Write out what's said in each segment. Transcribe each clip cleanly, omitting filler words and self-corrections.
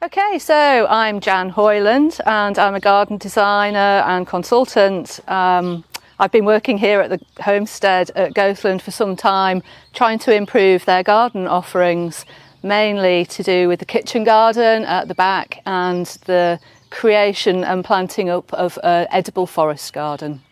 Okay, so I'm Jan Hoyland and I'm a garden designer and consultant. I've been working here at the Homestead at Goathland for some time, trying to improve their garden offerings, mainly to do with the kitchen garden at the back and the creation and planting up of an edible forest garden.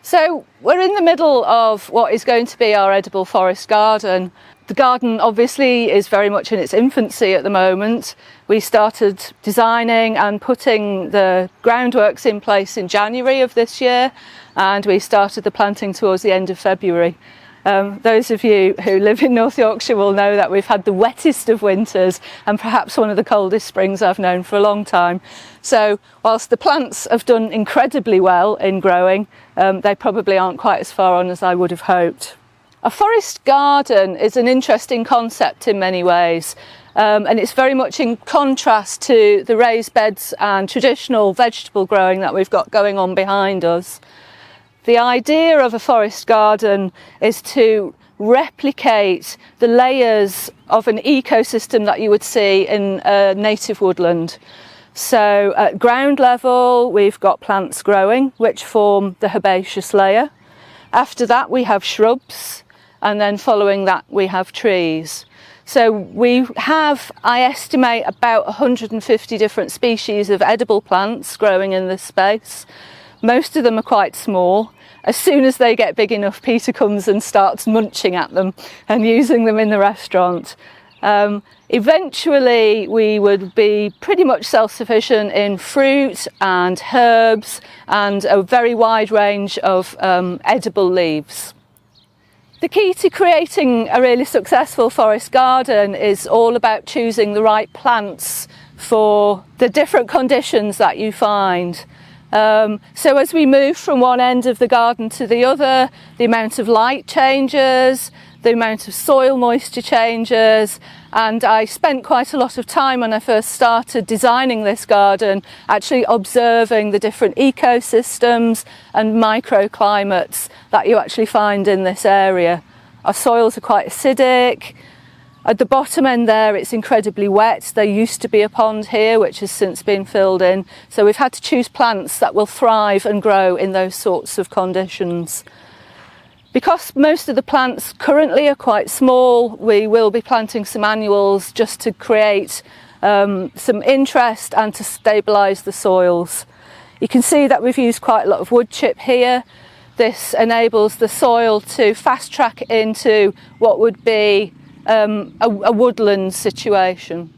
So we're in the middle of what is going to be our edible forest garden. The garden obviously is very much in its infancy at the moment. We started designing and putting the groundworks in place in January of this year, and we started the planting towards the end of February. Those of you who live in North Yorkshire will know that we've had the wettest of winters and perhaps one of the coldest springs I've known for a long time. So whilst the plants have done incredibly well in growing, they probably aren't quite as far on as I would have hoped. A forest garden is an interesting concept in many ways, and it's very much in contrast to the raised beds and traditional vegetable growing that we've got going on behind us. The idea of a forest garden is to replicate the layers of an ecosystem that you would see in a native woodland. So at ground level, we've got plants growing, which form the herbaceous layer. After that, we have shrubs, and then following that, we have trees. So we have, I estimate, about 150 different species of edible plants growing in this space. Most of them are quite small. As soon as they get big enough, Peter comes and starts munching at them and using them in the restaurant. Eventually, we would be pretty much self-sufficient in fruit and herbs and a very wide range of edible leaves. The key to creating a really successful forest garden is all about choosing the right plants for the different conditions that you find. So as we move from one end of the garden to the other, the amount of light changes, the amount of soil moisture changes, and I spent quite a lot of time when I first started designing this garden actually observing the different ecosystems and microclimates that you actually find in this area. Our soils are quite acidic. At the bottom end there, it's incredibly wet. There used to be a pond here, which has since been filled in. So we've had to choose plants that will thrive and grow in those sorts of conditions. Because most of the plants currently are quite small, we will be planting some annuals just to create some interest and to stabilise the soils. You can see that we've used quite a lot of wood chip here. This enables the soil to fast track into what would be a woodland situation.